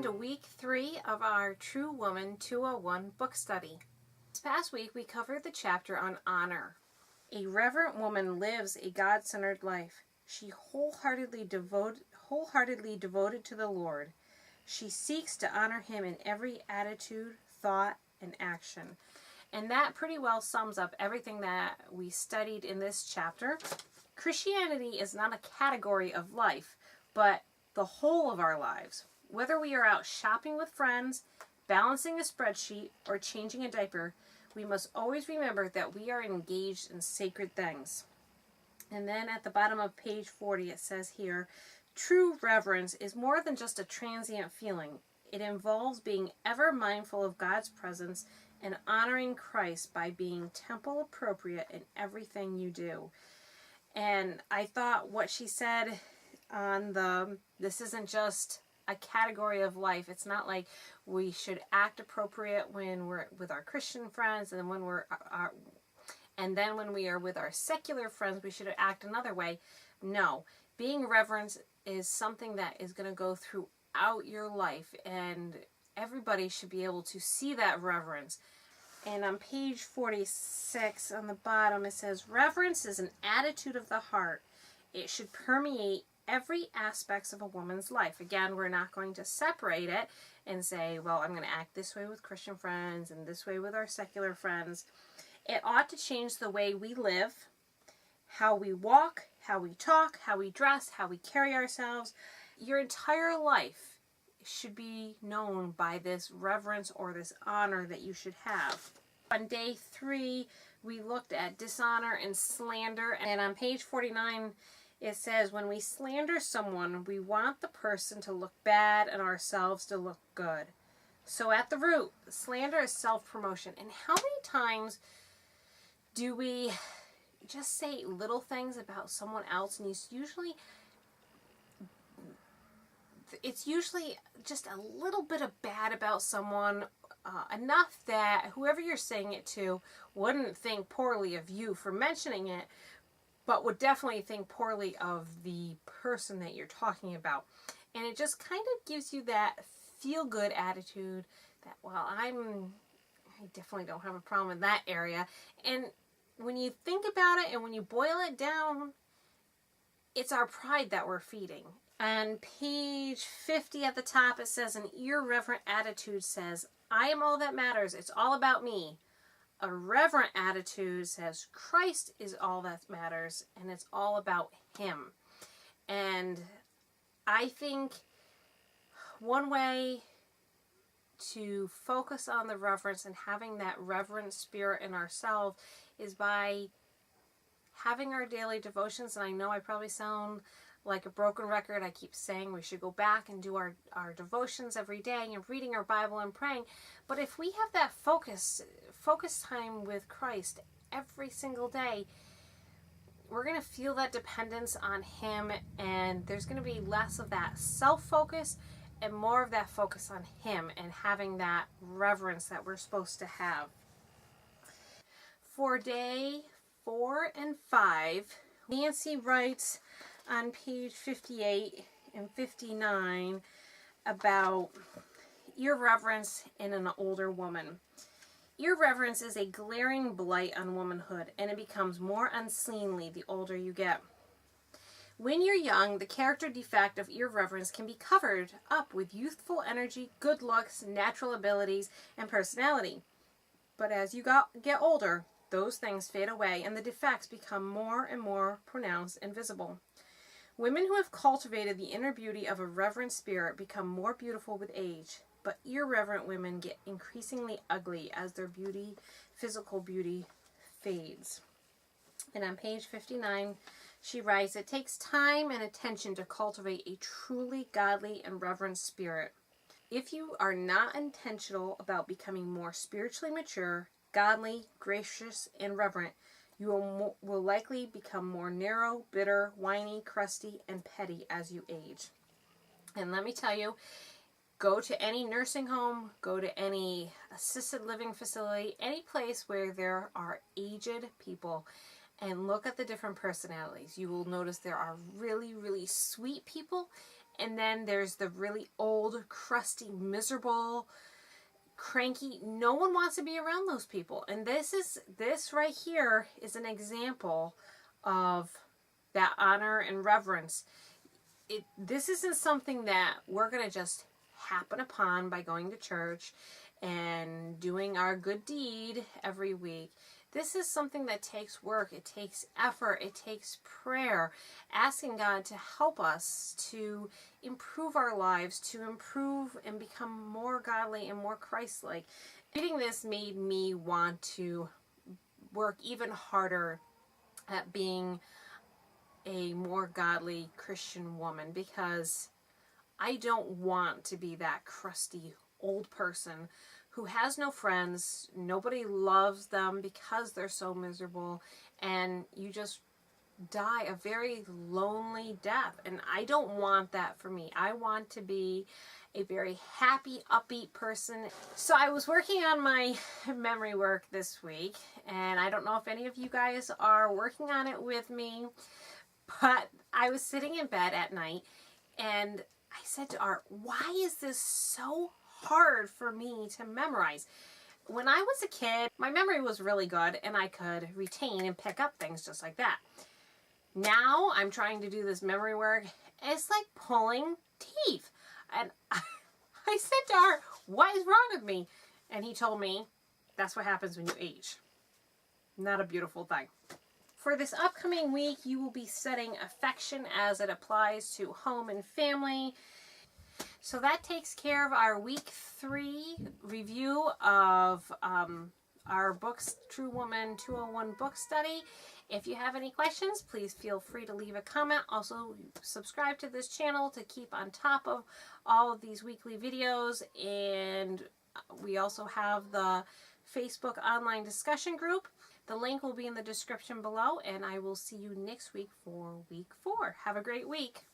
to week 3 of our True Woman 201 book study. This past week we covered the chapter on honor. A reverent woman lives a God-centered life. She wholeheartedly devoted to the Lord. She seeks to honor Him in every attitude, thought, and action. And that pretty well sums up everything that we studied in this chapter. Christianity is not a category of life, but the whole of our lives. Whether we are out shopping with friends, balancing a spreadsheet, or changing a diaper, we must always remember that we are engaged in sacred things. And then at the bottom of page 40 it says here, true reverence is more than just a transient feeling. It involves being ever mindful of God's presence and honoring Christ by being temple appropriate in everything you do. And I thought what she said on this isn't just a category of life. It's not like we should act appropriate when we're with our Christian friends, and when when we are with our secular friends, we should act another way. No, being reverent is something that is going to go throughout your life, and everybody should be able to see that reverence. And on page 46 on the bottom it says, reverence is an attitude of the heart. It should permeate every aspect of a woman's life. Again, we're not going to separate it and say, well, I'm going to act this way with Christian friends and this way with our secular friends. It ought to change the way we live, how we walk, how we talk, how we dress, how we carry ourselves. Your entire life should be known by this reverence or this honor that you should have. On day 3, we looked at dishonor and slander, and on page 49, it says, when we slander someone, we want the person to look bad and ourselves to look good. So at the root, slander is self-promotion. And how many times do we just say little things about someone else, and it's usually just a little bit of bad about someone, enough that whoever you're saying it to wouldn't think poorly of you for mentioning it, but would definitely think poorly of the person that you're talking about. And it just kind of gives you that feel-good attitude that, well, I definitely don't have a problem in that area. And when you think about it and when you boil it down, it's our pride that we're feeding. On page 50 at the top, it says, an irreverent attitude says, I am all that matters. It's all about me. A reverent attitude says Christ is all that matters, and it's all about Him. And I think one way to focus on the reverence and having that reverent spirit in ourselves is by having our daily devotions. And I know I probably sound like a broken record. I keep saying we should go back and do our devotions every day and reading our Bible and praying. But if we have that focus time with Christ every single day, we're going to feel that dependence on Him, and there's going to be less of that self-focus and more of that focus on Him and having that reverence that we're supposed to have. For day 4 and 5, Nancy writes on page 58 and 59 about irreverence in an older woman. Irreverence is a glaring blight on womanhood, and it becomes more unseemly the older you get. When you're young, the character defect of irreverence can be covered up with youthful energy, good looks, natural abilities, and personality. But as you get older, those things fade away, and the defects become more and more pronounced and visible. Women who have cultivated the inner beauty of a reverent spirit become more beautiful with age, but irreverent women get increasingly ugly as their physical beauty fades. And on page 59, she writes, it takes time and attention to cultivate a truly godly and reverent spirit. If you are not intentional about becoming more spiritually mature, godly, gracious, and reverent, you will likely become more narrow, bitter, whiny, crusty, and petty as you age. And let me tell you, go to any nursing home, go to any assisted living facility, any place where there are aged people, and look at the different personalities. You will notice there are really, really sweet people, And then there's the really old, crusty, miserable, cranky. No one wants to be around those people. And this right here is an example of that honor and reverence. This isn't something that we're going to just happen upon by going to church and doing our good deed every week. This is something that takes work. It takes effort. It takes prayer. Asking God to help us to improve our lives, to improve and become more godly and more Christ-like. Reading this made me want to work even harder at being a more godly Christian woman, because I don't want to be that crusty old person who has no friends, nobody loves them because they're so miserable, and you just die a very lonely death. And I don't want that for me. I want to be a very happy, upbeat person. So I was working on my memory work this week, and I don't know if any of you guys are working on it with me, but I was sitting in bed at night, and I said to Art, why is this so hard for me to memorize? When I was a kid, my memory was really good, and I could retain and pick up things just like that. Now I'm trying to do this memory work. It's like pulling teeth. And I said to Art, what is wrong with me? And he told me, that's what happens when you age. Not a beautiful thing. For this upcoming week, you will be studying affection as it applies to home and family. So that takes care of our week 3 review of our books, True Woman 201 book study. If you have any questions, please feel free to leave a comment. Also, subscribe to this channel to keep on top of all of these weekly videos. And we also have the Facebook online discussion group. The link will be in the description below, and I will see you next week for week 4. Have a great week.